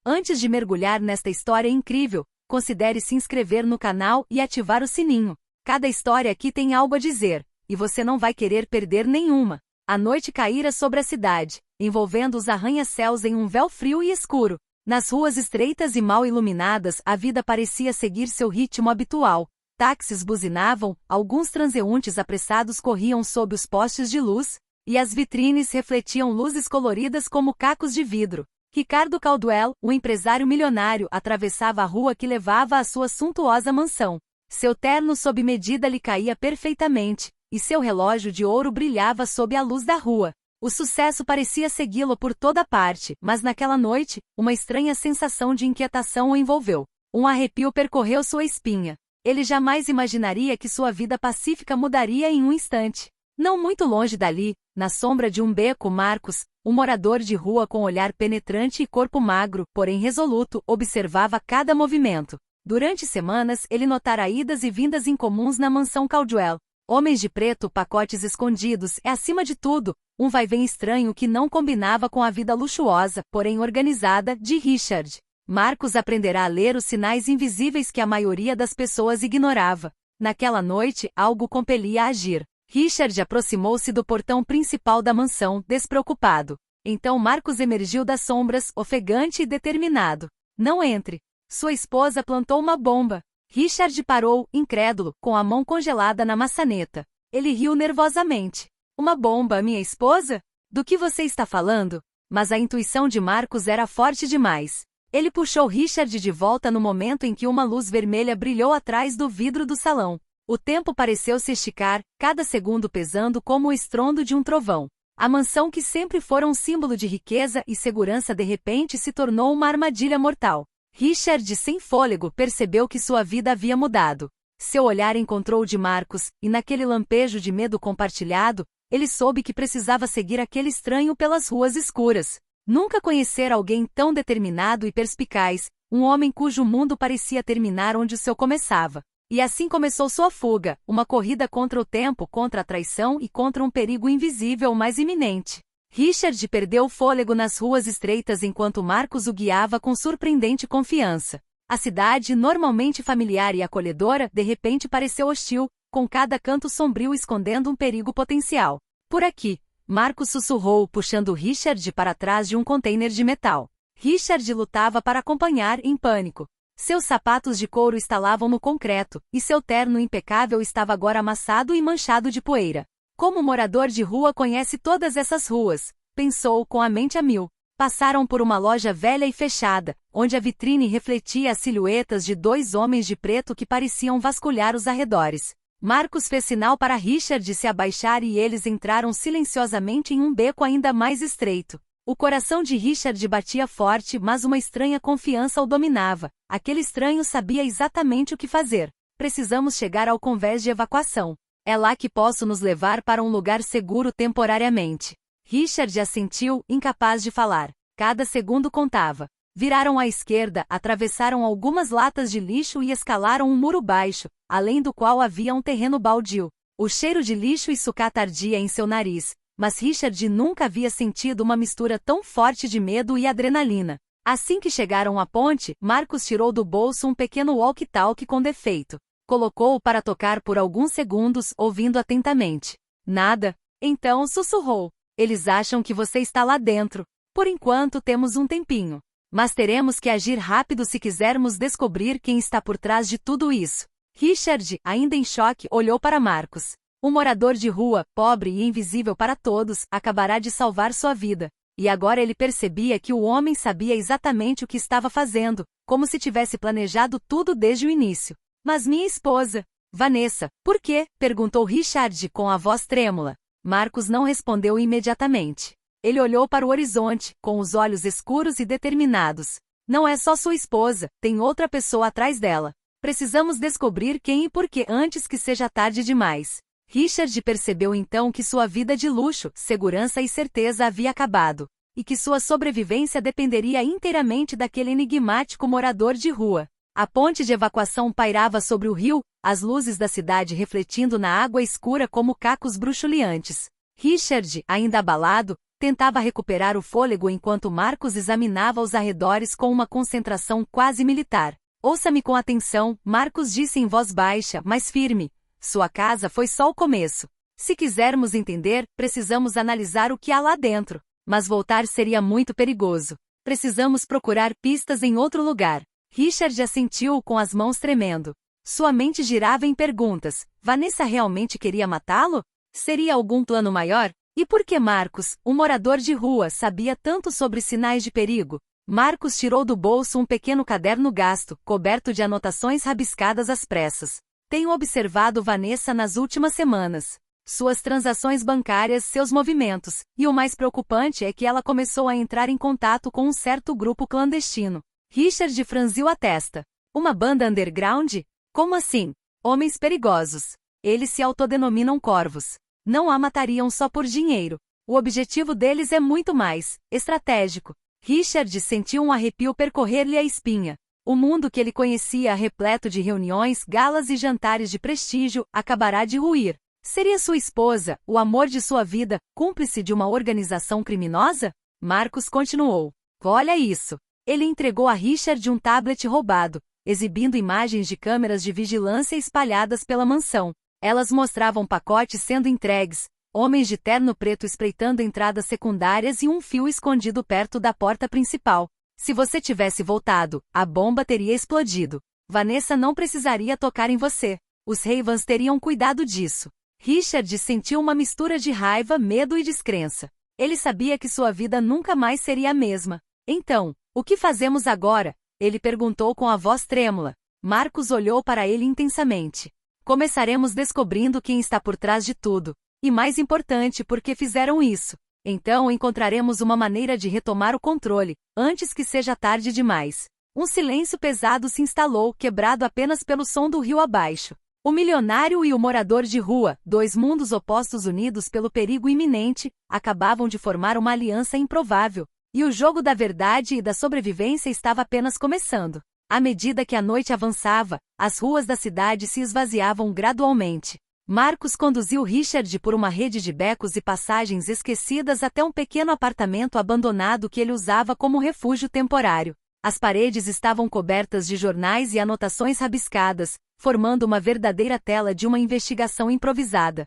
Antes de mergulhar nesta história incrível, considere se inscrever no canal e ativar o sininho. Cada história aqui tem algo a dizer, e você não vai querer perder nenhuma. A noite caíra sobre a cidade, envolvendo os arranha-céus em um véu frio e escuro. Nas ruas estreitas e mal iluminadas, a vida parecia seguir seu ritmo habitual. Táxis buzinavam, alguns transeuntes apressados corriam sob os postes de luz, e as vitrines refletiam luzes coloridas como cacos de vidro. Ricardo Caldwell, o empresário milionário, atravessava a rua que levava à sua suntuosa mansão. Seu terno sob medida lhe caía perfeitamente, e seu relógio de ouro brilhava sob a luz da rua. O sucesso parecia segui-lo por toda parte, mas naquela noite, uma estranha sensação de inquietação o envolveu. Um arrepio percorreu sua espinha. Ele jamais imaginaria que sua vida pacífica mudaria em um instante. Não muito longe dali, na sombra de um beco, Marcos, um morador de rua com olhar penetrante e corpo magro, porém resoluto, observava cada movimento. Durante semanas, ele notara idas e vindas incomuns na mansão Caldwell. Homens de preto, pacotes escondidos, e acima de tudo, um vai-vem estranho que não combinava com a vida luxuosa, porém organizada, de Richard. Marcos aprenderá a ler os sinais invisíveis que a maioria das pessoas ignorava. Naquela noite, algo compelia a agir. Richard aproximou-se do portão principal da mansão, despreocupado. Então Marcos emergiu das sombras, ofegante e determinado. Não entre. Sua esposa plantou uma bomba. Richard parou, incrédulo, com a mão congelada na maçaneta. Ele riu nervosamente. Uma bomba, minha esposa? Do que você está falando? Mas a intuição de Marcos era forte demais. Ele puxou Richard de volta no momento em que uma luz vermelha brilhou atrás do vidro do salão. O tempo pareceu se esticar, cada segundo pesando como o estrondo de um trovão. A mansão que sempre fora um símbolo de riqueza e segurança de repente se tornou uma armadilha mortal. Richard, sem fôlego, percebeu que sua vida havia mudado. Seu olhar encontrou o de Marcos, e naquele lampejo de medo compartilhado, ele soube que precisava seguir aquele estranho pelas ruas escuras. Nunca conhecera alguém tão determinado e perspicaz, um homem cujo mundo parecia terminar onde o seu começava. E assim começou sua fuga, uma corrida contra o tempo, contra a traição e contra um perigo invisível mais iminente. Richard perdeu o fôlego nas ruas estreitas enquanto Marcos o guiava com surpreendente confiança. A cidade, normalmente familiar e acolhedora, de repente pareceu hostil, com cada canto sombrio escondendo um perigo potencial. Por aqui, Marcos sussurrou, puxando Richard para trás de um container de metal. Richard lutava para acompanhar, em pânico. Seus sapatos de couro estalavam no concreto, e seu terno impecável estava agora amassado e manchado de poeira. Como morador de rua conhece todas essas ruas, pensou com a mente a mil. Passaram por uma loja velha e fechada, onde a vitrine refletia as silhuetas de dois homens de preto que pareciam vasculhar os arredores. Marcos fez sinal para Richard se abaixar e eles entraram silenciosamente em um beco ainda mais estreito. O coração de Richard batia forte, mas uma estranha confiança o dominava. Aquele estranho sabia exatamente o que fazer. Precisamos chegar ao convés de evacuação. É lá que posso nos levar para um lugar seguro temporariamente. Richard assentiu, incapaz de falar. Cada segundo contava. Viraram à esquerda, atravessaram algumas latas de lixo e escalaram um muro baixo, além do qual havia um terreno baldio. O cheiro de lixo e sucata ardia em seu nariz, mas Richard nunca havia sentido uma mistura tão forte de medo e adrenalina. Assim que chegaram à ponte, Marcos tirou do bolso um pequeno walkie-talkie com defeito. Colocou-o para tocar por alguns segundos, ouvindo atentamente. Nada. Então sussurrou. Eles acham que você está lá dentro. Por enquanto temos um tempinho. Mas teremos que agir rápido se quisermos descobrir quem está por trás de tudo isso. Richard, ainda em choque, olhou para Marcos. Um morador de rua, pobre e invisível para todos, acabará de salvar sua vida. E agora ele percebia que o homem sabia exatamente o que estava fazendo, como se tivesse planejado tudo desde o início. Mas minha esposa, Vanessa, por quê? Perguntou Richard com a voz trêmula. Marcos não respondeu imediatamente. Ele olhou para o horizonte, com os olhos escuros e determinados. Não é só sua esposa, tem outra pessoa atrás dela. Precisamos descobrir quem e por quê antes que seja tarde demais. Richard percebeu então que sua vida de luxo, segurança e certeza havia acabado, e que sua sobrevivência dependeria inteiramente daquele enigmático morador de rua. A ponte de evacuação pairava sobre o rio, as luzes da cidade refletindo na água escura como cacos bruxuleantes. Richard, ainda abalado, Tentava recuperar o fôlego enquanto Marcos examinava os arredores com uma concentração quase militar. Ouça-me com atenção, Marcos disse em voz baixa, mas firme. Sua casa foi só o começo. Se quisermos entender, precisamos analisar o que há lá dentro. Mas voltar seria muito perigoso. Precisamos procurar pistas em outro lugar. Richard assentiu com as mãos tremendo. Sua mente girava em perguntas. Vanessa realmente queria matá-lo? Seria algum plano maior? E por que Marcos, um morador de rua, sabia tanto sobre sinais de perigo? Marcos tirou do bolso um pequeno caderno gasto, coberto de anotações rabiscadas às pressas. Tenho observado Vanessa nas últimas semanas. Suas transações bancárias, seus movimentos, e o mais preocupante é que ela começou a entrar em contato com um certo grupo clandestino. Richard franziu a testa. Uma banda underground? Como assim? Homens perigosos. Eles se autodenominam corvos. Não a matariam só por dinheiro. O objetivo deles é muito mais estratégico. Richard sentiu um arrepio percorrer-lhe a espinha. O mundo que ele conhecia, repleto de reuniões, galas e jantares de prestígio, acabará de ruir. Seria sua esposa, o amor de sua vida, cúmplice de uma organização criminosa? Marcos continuou. Olha isso. Ele entregou a Richard um tablet roubado, exibindo imagens de câmeras de vigilância espalhadas pela mansão. Elas mostravam pacotes sendo entregues, homens de terno preto espreitando entradas secundárias e um fio escondido perto da porta principal. Se você tivesse voltado, a bomba teria explodido. Vanessa não precisaria tocar em você. Os Ravens teriam cuidado disso. Richard sentiu uma mistura de raiva, medo e descrença. Ele sabia que sua vida nunca mais seria a mesma. Então, o que fazemos agora? Ele perguntou com a voz trêmula. Marcos olhou para ele intensamente. Começaremos descobrindo quem está por trás de tudo. E mais importante, por que fizeram isso. Então encontraremos uma maneira de retomar o controle, antes que seja tarde demais. Um silêncio pesado se instalou, quebrado apenas pelo som do rio abaixo. O milionário e o morador de rua, dois mundos opostos unidos pelo perigo iminente, acabavam de formar uma aliança improvável. E o jogo da verdade e da sobrevivência estava apenas começando. À medida que a noite avançava, as ruas da cidade se esvaziavam gradualmente. Marcos conduziu Richard por uma rede de becos e passagens esquecidas até um pequeno apartamento abandonado que ele usava como refúgio temporário. As paredes estavam cobertas de jornais e anotações rabiscadas, formando uma verdadeira tela de uma investigação improvisada.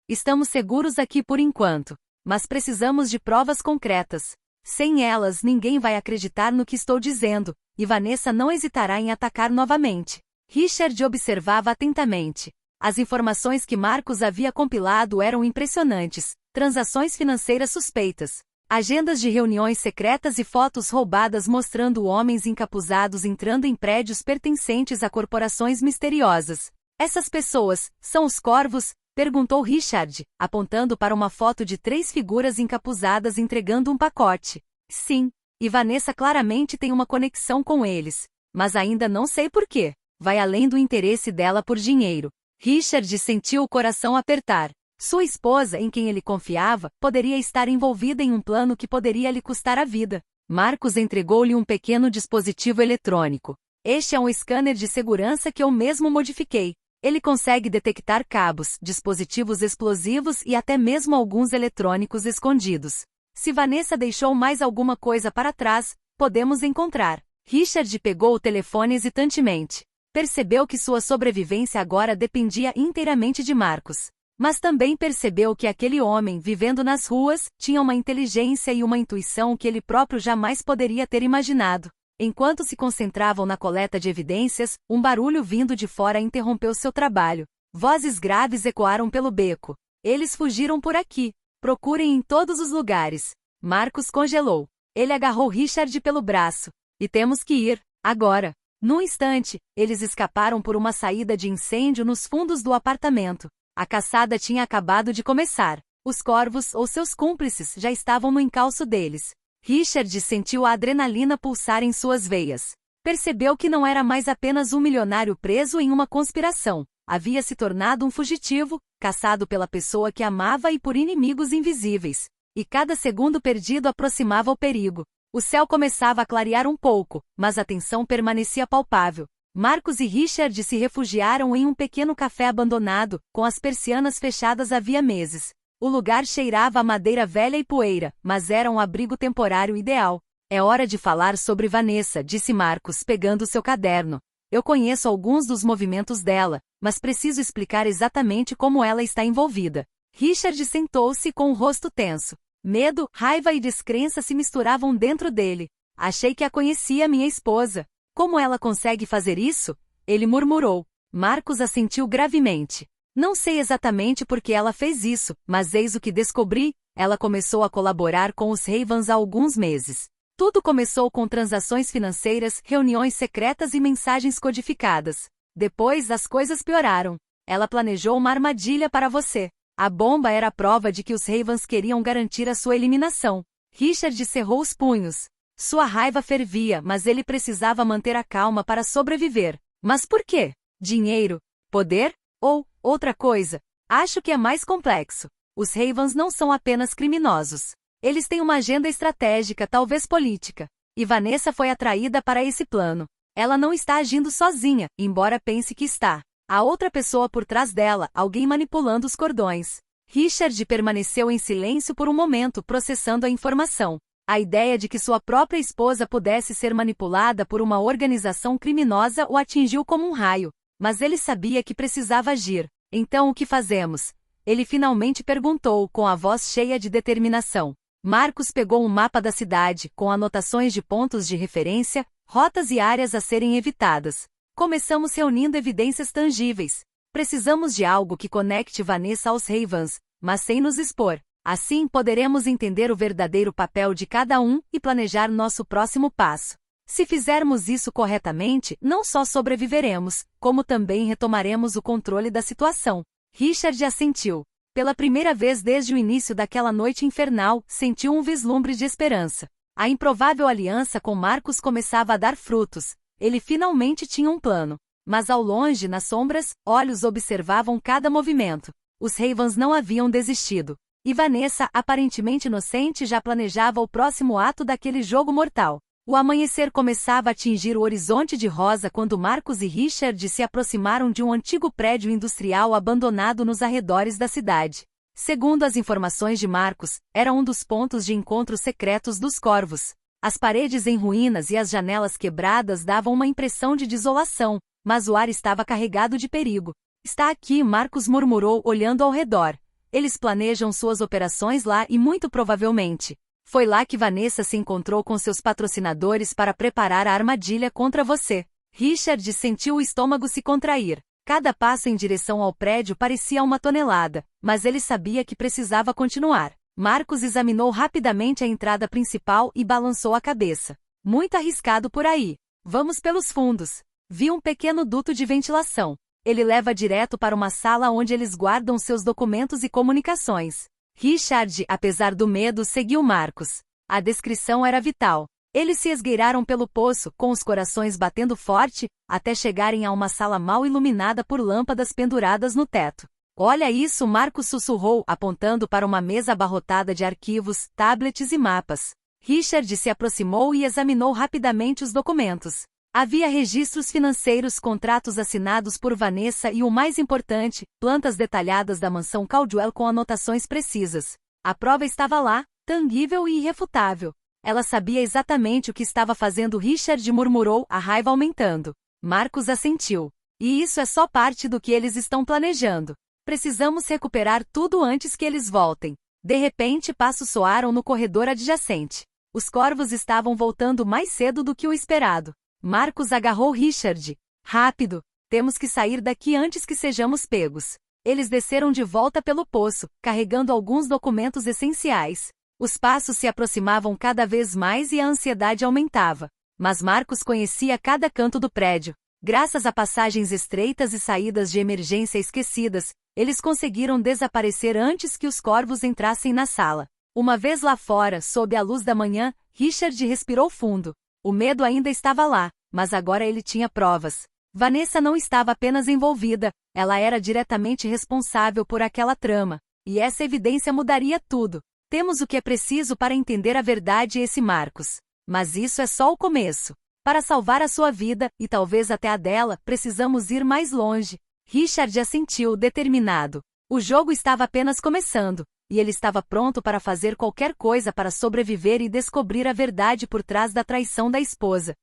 Estamos seguros aqui por enquanto, mas precisamos de provas concretas. Sem elas, ninguém vai acreditar no que estou dizendo, e Vanessa não hesitará em atacar novamente. Richard observava atentamente. As informações que Marcos havia compilado eram impressionantes. Transações financeiras suspeitas, agendas de reuniões secretas e fotos roubadas mostrando homens encapuzados entrando em prédios pertencentes a corporações misteriosas. Essas pessoas, são os corvos? Perguntou Richard, apontando para uma foto de 3 figuras encapuzadas entregando um pacote. Sim, e Vanessa claramente tem uma conexão com eles. Mas ainda não sei por quê. Vai além do interesse dela por dinheiro. Richard sentiu o coração apertar. Sua esposa, em quem ele confiava, poderia estar envolvida em um plano que poderia lhe custar a vida. Marcos entregou-lhe um pequeno dispositivo eletrônico. Este é um scanner de segurança que eu mesmo modifiquei. Ele consegue detectar cabos, dispositivos explosivos e até mesmo alguns eletrônicos escondidos. Se Vanessa deixou mais alguma coisa para trás, podemos encontrar. Richard pegou o telefone hesitantemente. Percebeu que sua sobrevivência agora dependia inteiramente de Marcos. Mas também percebeu que aquele homem, vivendo nas ruas, tinha uma inteligência e uma intuição que ele próprio jamais poderia ter imaginado. Enquanto se concentravam na coleta de evidências, um barulho vindo de fora interrompeu seu trabalho. Vozes graves ecoaram pelo beco. Eles fugiram por aqui. Procurem em todos os lugares. Marcos congelou. Ele agarrou Richard pelo braço. E temos que ir, agora. Num instante, eles escaparam por uma saída de incêndio nos fundos do apartamento. A caçada tinha acabado de começar. Os corvos, ou seus cúmplices, já estavam no encalço deles. Richard sentiu a adrenalina pulsar em suas veias. Percebeu que não era mais apenas um milionário preso em uma conspiração. Havia se tornado um fugitivo, caçado pela pessoa que amava e por inimigos invisíveis. E cada segundo perdido aproximava o perigo. O céu começava a clarear um pouco, mas a tensão permanecia palpável. Marcos e Richard se refugiaram em um pequeno café abandonado, com as persianas fechadas havia meses. O lugar cheirava a madeira velha e poeira, mas era um abrigo temporário ideal. É hora de falar sobre Vanessa, disse Marcos, pegando seu caderno. Eu conheço alguns dos movimentos dela, mas preciso explicar exatamente como ela está envolvida. Richard sentou-se com o rosto tenso. Medo, raiva e descrença se misturavam dentro dele. Achei que a conhecia, minha esposa. Como ela consegue fazer isso? Ele murmurou. Marcos assentiu gravemente. Não sei exatamente por que ela fez isso, mas eis o que descobri. Ela começou a colaborar com os Ravens há alguns meses. Tudo começou com transações financeiras, reuniões secretas e mensagens codificadas. Depois as coisas pioraram. Ela planejou uma armadilha para você. A bomba era a prova de que os Ravens queriam garantir a sua eliminação. Richard cerrou os punhos. Sua raiva fervia, mas ele precisava manter a calma para sobreviver. Mas por quê? Dinheiro? Poder? Ou outra coisa? Acho que é mais complexo. Os Ravens não são apenas criminosos. Eles têm uma agenda estratégica, talvez política. E Vanessa foi atraída para esse plano. Ela não está agindo sozinha, embora pense que está. Há outra pessoa por trás dela, alguém manipulando os cordões. Richard permaneceu em silêncio por um momento, processando a informação. A ideia de que sua própria esposa pudesse ser manipulada por uma organização criminosa o atingiu como um raio. Mas ele sabia que precisava agir. Então o que fazemos? Ele finalmente perguntou, com a voz cheia de determinação. Marcos pegou um mapa da cidade, com anotações de pontos de referência, rotas e áreas a serem evitadas. Começamos reunindo evidências tangíveis. Precisamos de algo que conecte Vanessa aos Ravens, mas sem nos expor. Assim poderemos entender o verdadeiro papel de cada um e planejar nosso próximo passo. Se fizermos isso corretamente, não só sobreviveremos, como também retomaremos o controle da situação. Richard assentiu. Pela primeira vez desde o início daquela noite infernal, sentiu um vislumbre de esperança. A improvável aliança com Marcos começava a dar frutos. Ele finalmente tinha um plano. Mas ao longe, nas sombras, olhos observavam cada movimento. Os Ravens não haviam desistido. E Vanessa, aparentemente inocente, já planejava o próximo ato daquele jogo mortal. O amanhecer começava a atingir o horizonte de rosa quando Marcos e Richard se aproximaram de um antigo prédio industrial abandonado nos arredores da cidade. Segundo as informações de Marcos, era um dos pontos de encontro secretos dos Corvos. As paredes em ruínas e as janelas quebradas davam uma impressão de desolação, mas o ar estava carregado de perigo. Está aqui, Marcos murmurou, olhando ao redor. Eles planejam suas operações lá e muito provavelmente. Foi lá que Vanessa se encontrou com seus patrocinadores para preparar a armadilha contra você. Richard sentiu o estômago se contrair. Cada passo em direção ao prédio parecia uma tonelada, mas ele sabia que precisava continuar. Marcos examinou rapidamente a entrada principal e balançou a cabeça. Muito arriscado por aí. Vamos pelos fundos. Vi um pequeno duto de ventilação. Ele leva direto para uma sala onde eles guardam seus documentos e comunicações. Richard, apesar do medo, seguiu Marcos. A descrição era vital. Eles se esgueiraram pelo poço, com os corações batendo forte, até chegarem a uma sala mal iluminada por lâmpadas penduradas no teto. Olha isso, Marcos sussurrou, apontando para uma mesa abarrotada de arquivos, tablets e mapas. Richard se aproximou e examinou rapidamente os documentos. Havia registros financeiros, contratos assinados por Vanessa e o mais importante, plantas detalhadas da mansão Caldwell com anotações precisas. A prova estava lá, tangível e irrefutável. Ela sabia exatamente o que estava fazendo. Richard murmurou, a raiva aumentando. Marcos assentiu. E isso é só parte do que eles estão planejando. Precisamos recuperar tudo antes que eles voltem. De repente, passos soaram no corredor adjacente. Os Corvos estavam voltando mais cedo do que o esperado. Marcos agarrou Richard. Rápido! Temos que sair daqui antes que sejamos pegos. Eles desceram de volta pelo poço, carregando alguns documentos essenciais. Os passos se aproximavam cada vez mais e a ansiedade aumentava. Mas Marcos conhecia cada canto do prédio. Graças a passagens estreitas e saídas de emergência esquecidas, eles conseguiram desaparecer antes que os Corvos entrassem na sala. Uma vez lá fora, sob a luz da manhã, Richard respirou fundo. O medo ainda estava lá, mas agora ele tinha provas. Vanessa não estava apenas envolvida, ela era diretamente responsável por aquela trama. E essa evidência mudaria tudo. Temos o que é preciso para entender a verdade, esse Marcos. Mas isso é só o começo. Para salvar a sua vida, e talvez até a dela, precisamos ir mais longe. Richard assentiu, determinado. O jogo estava apenas começando. e ele estava pronto para fazer qualquer coisa para sobreviver e descobrir a verdade por trás da traição da esposa.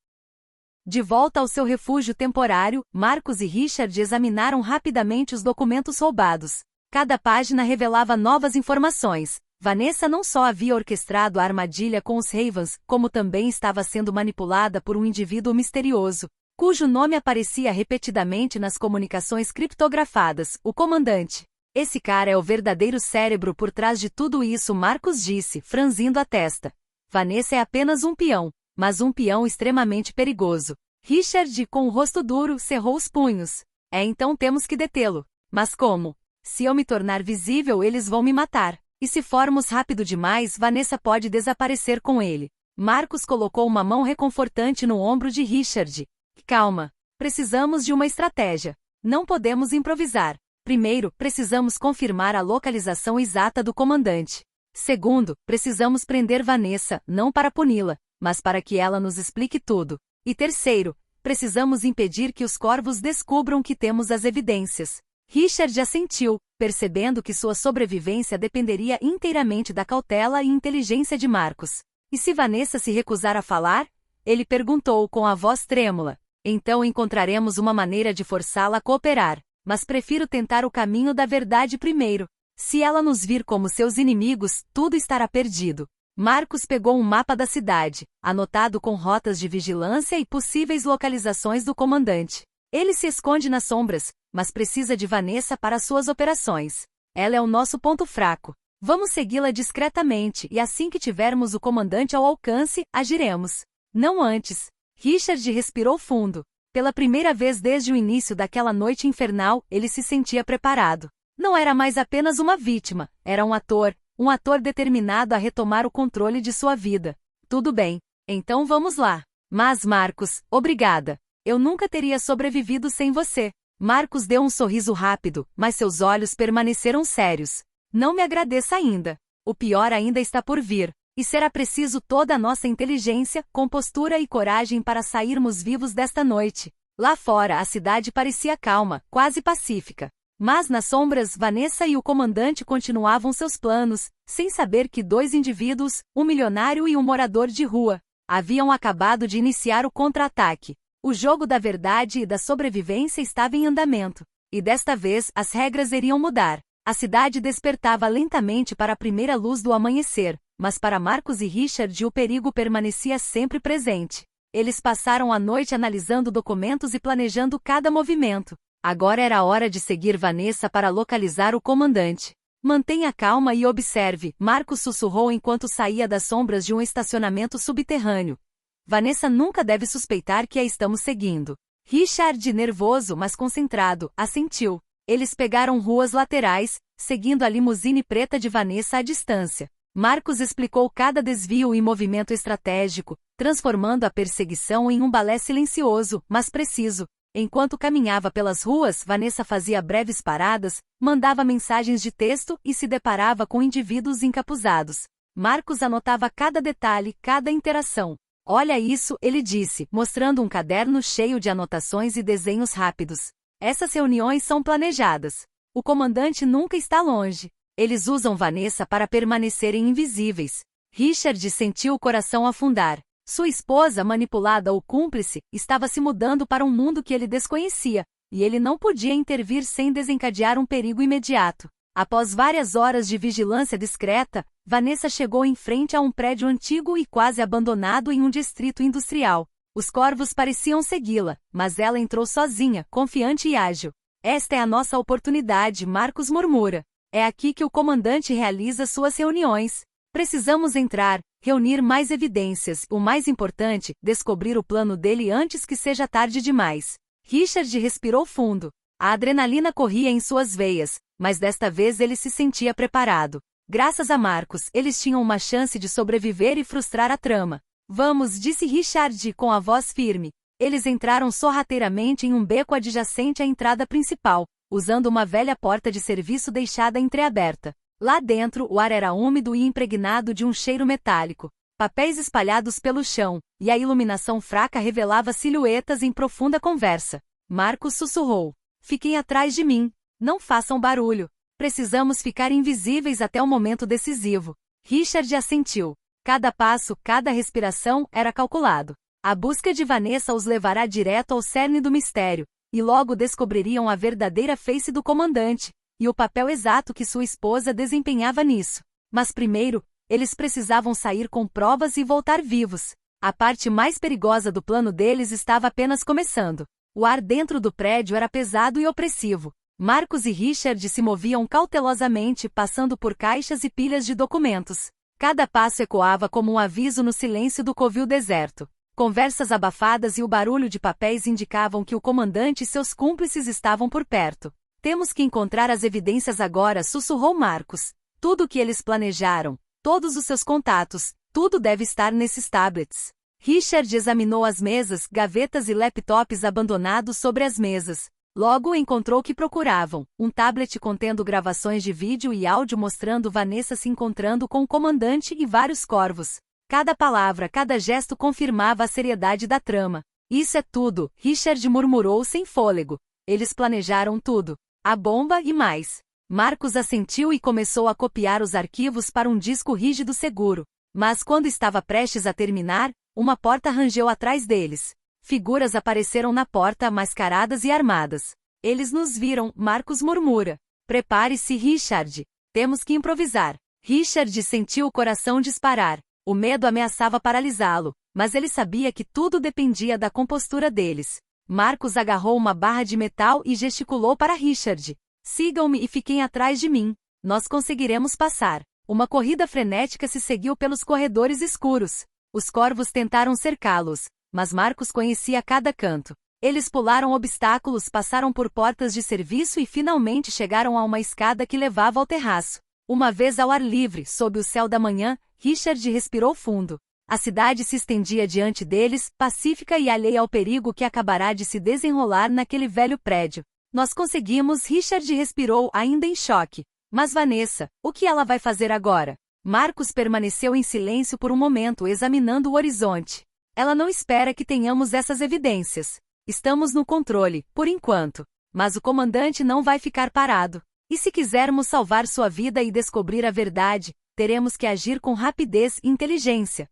De volta ao seu refúgio temporário, Marcus e Richard examinaram rapidamente os documentos roubados. Cada página revelava novas informações. Vanessa não só havia orquestrado a armadilha com os Ravens, como também estava sendo manipulada por um indivíduo misterioso, cujo nome aparecia repetidamente nas comunicações criptografadas, o comandante. Esse cara é o verdadeiro cérebro por trás de tudo isso, Marcus disse, franzindo a testa. Vanessa é apenas um peão, mas um peão extremamente perigoso. Richard, com o rosto duro, cerrou os punhos. Então temos que detê-lo. Mas como? Se eu me tornar visível, eles vão me matar. E se formos rápido demais, Vanessa pode desaparecer com ele. Marcus colocou uma mão reconfortante no ombro de Richard. Calma. Precisamos de uma estratégia. Não podemos improvisar. Primeiro, precisamos confirmar a localização exata do comandante. Segundo, precisamos prender Vanessa, não para puni-la, mas para que ela nos explique tudo. E terceiro, precisamos impedir que os corvos descubram que temos as evidências. Richard assentiu, percebendo que sua sobrevivência dependeria inteiramente da cautela e inteligência de Marcus. E se Vanessa se recusar a falar? Ele perguntou com a voz trêmula. Então encontraremos uma maneira de forçá-la a cooperar, mas prefiro tentar o caminho da verdade primeiro. Se ela nos vir como seus inimigos, tudo estará perdido. Marcus pegou um mapa da cidade, anotado com rotas de vigilância e possíveis localizações do comandante. Ele se esconde nas sombras, mas precisa de Vanessa para suas operações. Ela é o nosso ponto fraco. Vamos segui-la discretamente e assim que tivermos o comandante ao alcance, agiremos. Não antes. Richard respirou fundo. Pela primeira vez desde o início daquela noite infernal, ele se sentia preparado. Não era mais apenas uma vítima, era um ator determinado a retomar o controle de sua vida. Tudo bem, então vamos lá. Mas Marcus, obrigada. Eu nunca teria sobrevivido sem você. Marcus deu um sorriso rápido, mas seus olhos permaneceram sérios. Não me agradeça ainda. O pior ainda está por vir. E será preciso toda a nossa inteligência, compostura e coragem para sairmos vivos desta noite. Lá fora a cidade parecia calma, quase pacífica. Mas nas sombras, Vanessa e o comandante continuavam seus planos, sem saber que dois indivíduos, um milionário e um morador de rua, haviam acabado de iniciar o contra-ataque. O jogo da verdade e da sobrevivência estava em andamento. E desta vez, as regras iriam mudar. A cidade despertava lentamente para a primeira luz do amanhecer, mas para Marcus e Richard o perigo permanecia sempre presente. Eles passaram a noite analisando documentos e planejando cada movimento. Agora era a hora de seguir Vanessa para localizar o comandante. Mantenha calma e observe, Marcus sussurrou enquanto saía das sombras de um estacionamento subterrâneo. Vanessa nunca deve suspeitar que a estamos seguindo. Richard, nervoso mas concentrado, assentiu. Eles pegaram ruas laterais, seguindo a limusine preta de Vanessa à distância. Marcus explicou cada desvio e movimento estratégico, transformando a perseguição em um balé silencioso, mas preciso. Enquanto caminhava pelas ruas, Vanessa fazia breves paradas, mandava mensagens de texto e se deparava com indivíduos encapuzados. Marcus anotava cada detalhe, cada interação. Olha isso, ele disse, mostrando um caderno cheio de anotações e desenhos rápidos. Essas reuniões são planejadas. O comandante nunca está longe. Eles usam Vanessa para permanecerem invisíveis. Richard sentiu o coração afundar. Sua esposa, manipulada ou cúmplice, estava se mudando para um mundo que ele desconhecia, e ele não podia intervir sem desencadear um perigo imediato. Após várias horas de vigilância discreta, Vanessa chegou em frente a um prédio antigo e quase abandonado em um distrito industrial. Os corvos pareciam segui-la, mas ela entrou sozinha, confiante e ágil. Esta é a nossa oportunidade, Marcus murmura. É aqui que o comandante realiza suas reuniões. Precisamos entrar, reunir mais evidências, o mais importante, descobrir o plano dele antes que seja tarde demais. Richard respirou fundo. A adrenalina corria em suas veias, mas desta vez ele se sentia preparado. Graças a Marcus, eles tinham uma chance de sobreviver e frustrar a trama. Vamos, disse Richard com a voz firme. Eles entraram sorrateiramente em um beco adjacente à entrada principal, usando uma velha porta de serviço deixada entreaberta. Lá dentro, o ar era úmido e impregnado de um cheiro metálico. Papéis espalhados pelo chão, e a iluminação fraca revelava silhuetas em profunda conversa. Marcus sussurrou. Fiquem atrás de mim. Não façam barulho. Precisamos ficar invisíveis até o momento decisivo. Richard assentiu. Cada passo, cada respiração era calculado. A busca de Vanessa os levará direto ao cerne do mistério, e logo descobririam a verdadeira face do comandante, e o papel exato que sua esposa desempenhava nisso. Mas primeiro, eles precisavam sair com provas e voltar vivos. A parte mais perigosa do plano deles estava apenas começando. O ar dentro do prédio era pesado e opressivo. Marcos e Richard se moviam cautelosamente, passando por caixas e pilhas de documentos. Cada passo ecoava como um aviso no silêncio do covil deserto. Conversas abafadas e o barulho de papéis indicavam que o comandante e seus cúmplices estavam por perto. Temos que encontrar as evidências agora, sussurrou Marcos. Tudo o que eles planejaram, todos os seus contatos, tudo deve estar nesses tablets. Richard examinou as mesas, gavetas e laptops abandonados sobre as mesas. Logo encontrou o que procuravam, um tablet contendo gravações de vídeo e áudio mostrando Vanessa se encontrando com o comandante e vários corvos. Cada palavra, cada gesto confirmava a seriedade da trama. Isso é tudo, Richard murmurou sem fôlego. Eles planejaram tudo. A bomba e mais. Marcos assentiu e começou a copiar os arquivos para um disco rígido seguro. Mas quando estava prestes a terminar, uma porta rangeu atrás deles. Figuras apareceram na porta, mascaradas e armadas. Eles nos viram, Marcos murmura. Prepare-se, Richard. Temos que improvisar. Richard sentiu o coração disparar. O medo ameaçava paralisá-lo, mas ele sabia que tudo dependia da compostura deles. Marcos agarrou uma barra de metal e gesticulou para Richard. Sigam-me e fiquem atrás de mim. Nós conseguiremos passar. Uma corrida frenética se seguiu pelos corredores escuros. Os corvos tentaram cercá-los, mas Marcos conhecia cada canto. Eles pularam obstáculos, passaram por portas de serviço e finalmente chegaram a uma escada que levava ao terraço. Uma vez ao ar livre, sob o céu da manhã, Richard respirou fundo. A cidade se estendia diante deles, pacífica e alheia ao perigo que acabará de se desenrolar naquele velho prédio. Nós conseguimos, Richard respirou, ainda em choque. Mas Vanessa, o que ela vai fazer agora? Marcos permaneceu em silêncio por um momento, examinando o horizonte. Ela não espera que tenhamos essas evidências. Estamos no controle, por enquanto. Mas o comandante não vai ficar parado. E se quisermos salvar sua vida e descobrir a verdade, teremos que agir com rapidez e inteligência.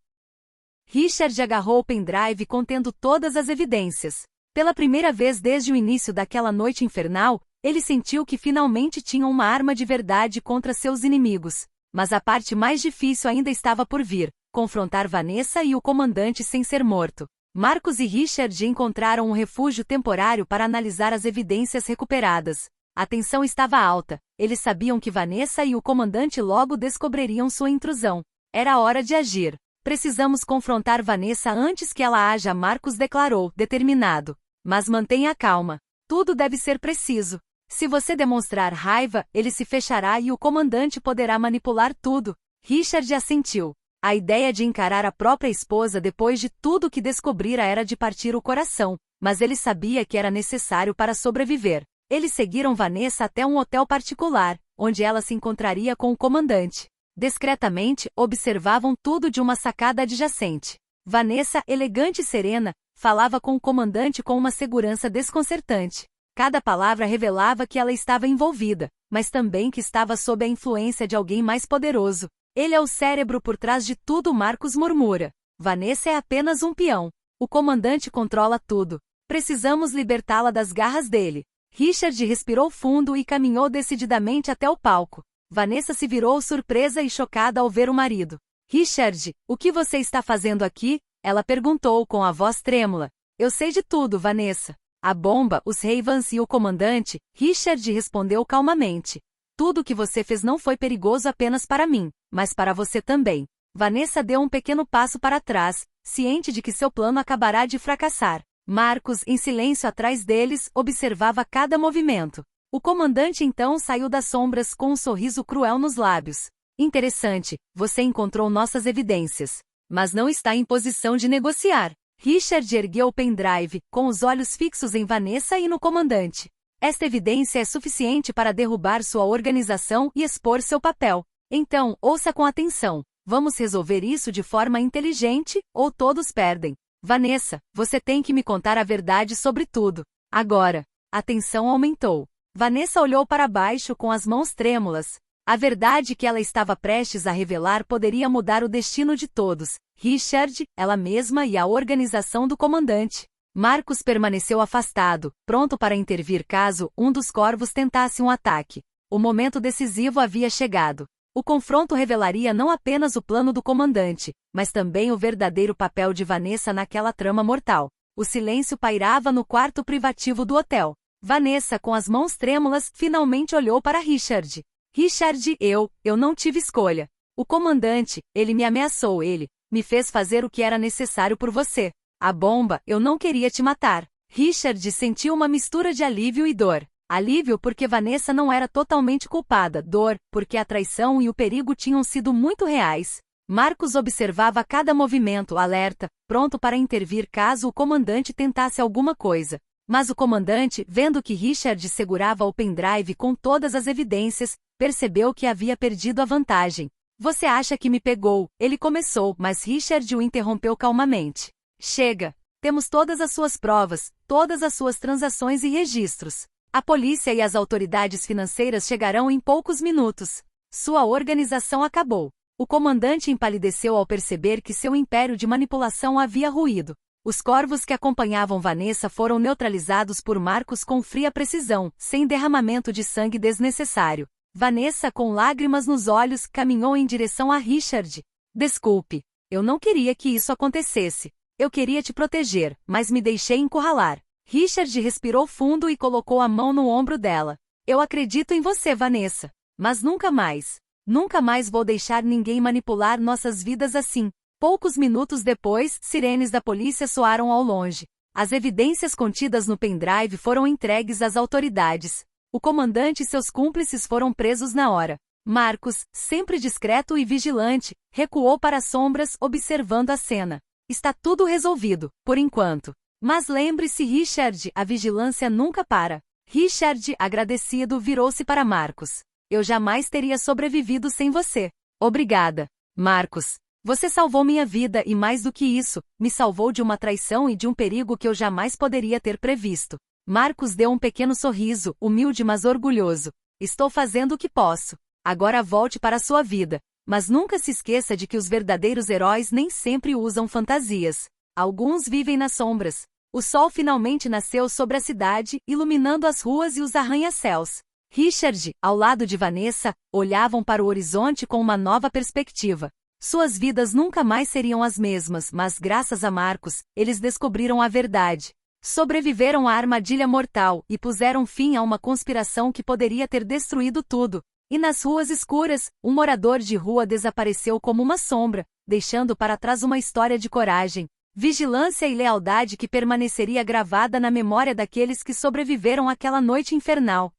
Richard agarrou o pendrive contendo todas as evidências. Pela primeira vez desde o início daquela noite infernal, ele sentiu que finalmente tinha uma arma de verdade contra seus inimigos. Mas a parte mais difícil ainda estava por vir, confrontar Vanessa e o comandante sem ser morto. Marcos e Richard encontraram um refúgio temporário para analisar as evidências recuperadas. A tensão estava alta, eles sabiam que Vanessa e o comandante logo descobririam sua intrusão. Era hora de agir. Precisamos confrontar Vanessa antes que ela haja, Marcos declarou, determinado. Mas mantenha calma. Tudo deve ser preciso. Se você demonstrar raiva, ele se fechará e o comandante poderá manipular tudo. Richard assentiu. A ideia de encarar a própria esposa depois de tudo que descobrira era de partir o coração, mas ele sabia que era necessário para sobreviver. Eles seguiram Vanessa até um hotel particular, onde ela se encontraria com o comandante. Discretamente, observavam tudo de uma sacada adjacente. Vanessa, elegante e serena, falava com o comandante com uma segurança desconcertante. Cada palavra revelava que ela estava envolvida, mas também que estava sob a influência de alguém mais poderoso. Ele é o cérebro por trás de tudo, Marcos murmura. Vanessa é apenas um peão. O comandante controla tudo. Precisamos libertá-la das garras dele. Richard respirou fundo e caminhou decididamente até o palco. Vanessa se virou surpresa e chocada ao ver o marido. Richard, o que você está fazendo aqui? Ela perguntou com a voz trêmula. Eu sei de tudo, Vanessa. A bomba, os Ravens e o comandante, Richard respondeu calmamente. Tudo o que você fez não foi perigoso apenas para mim, mas para você também. Vanessa deu um pequeno passo para trás, ciente de que seu plano acabará de fracassar. Marcos, em silêncio atrás deles, observava cada movimento. O comandante então saiu das sombras com um sorriso cruel nos lábios. Interessante, você encontrou nossas evidências. Mas não está em posição de negociar. Richard ergueu o pendrive, com os olhos fixos em Vanessa e no comandante. Esta evidência é suficiente para derrubar sua organização e expor seu papel. Então, ouça com atenção. Vamos resolver isso de forma inteligente, ou todos perdem. Vanessa, você tem que me contar a verdade sobre tudo. Agora. A tensão aumentou. Vanessa olhou para baixo com as mãos trêmulas. A verdade que ela estava prestes a revelar poderia mudar o destino de todos: Richard, ela mesma e a organização do comandante. Marcos permaneceu afastado, pronto para intervir caso um dos corvos tentasse um ataque. O momento decisivo havia chegado. O confronto revelaria não apenas o plano do comandante, mas também o verdadeiro papel de Vanessa naquela trama mortal. O silêncio pairava no quarto privativo do hotel. Vanessa, com as mãos trêmulas, finalmente olhou para Richard. Richard, eu não tive escolha. O comandante, ele me ameaçou, ele me fez fazer o que era necessário por você. A bomba, eu não queria te matar. Richard sentiu uma mistura de alívio e dor. Alívio porque Vanessa não era totalmente culpada, dor porque a traição e o perigo tinham sido muito reais. Marcos observava cada movimento, alerta, pronto para intervir caso o comandante tentasse alguma coisa. Mas o comandante, vendo que Richard segurava o pendrive com todas as evidências, percebeu que havia perdido a vantagem. Você acha que me pegou? Ele começou, mas Richard o interrompeu calmamente. Chega! Temos todas as suas provas, todas as suas transações e registros. A polícia e as autoridades financeiras chegarão em poucos minutos. Sua organização acabou. O comandante empalideceu ao perceber que seu império de manipulação havia ruído. Os corvos que acompanhavam Vanessa foram neutralizados por Marcos com fria precisão, sem derramamento de sangue desnecessário. Vanessa, com lágrimas nos olhos, caminhou em direção a Richard. Desculpe. Eu não queria que isso acontecesse. Eu queria te proteger, mas me deixei encurralar. Richard respirou fundo e colocou a mão no ombro dela. Eu acredito em você, Vanessa. Mas nunca mais. Nunca mais vou deixar ninguém manipular nossas vidas assim. Poucos minutos depois, sirenes da polícia soaram ao longe. As evidências contidas no pendrive foram entregues às autoridades. O comandante e seus cúmplices foram presos na hora. Marcos, sempre discreto e vigilante, recuou para as sombras, observando a cena. Está tudo resolvido, por enquanto. Mas lembre-se, Richard, a vigilância nunca para. Richard, agradecido, virou-se para Marcos. Eu jamais teria sobrevivido sem você. Obrigada, Marcos. Você salvou minha vida e, mais do que isso, me salvou de uma traição e de um perigo que eu jamais poderia ter previsto. Marcos deu um pequeno sorriso, humilde mas orgulhoso. Estou fazendo o que posso. Agora volte para a sua vida. Mas nunca se esqueça de que os verdadeiros heróis nem sempre usam fantasias. Alguns vivem nas sombras. O sol finalmente nasceu sobre a cidade, iluminando as ruas e os arranha-céus. Richard, ao lado de Vanessa, olhavam para o horizonte com uma nova perspectiva. Suas vidas nunca mais seriam as mesmas, mas graças a Marcos, eles descobriram a verdade. Sobreviveram à armadilha mortal e puseram fim a uma conspiração que poderia ter destruído tudo. E nas ruas escuras, um morador de rua desapareceu como uma sombra, deixando para trás uma história de coragem, vigilância e lealdade que permaneceria gravada na memória daqueles que sobreviveram àquela noite infernal.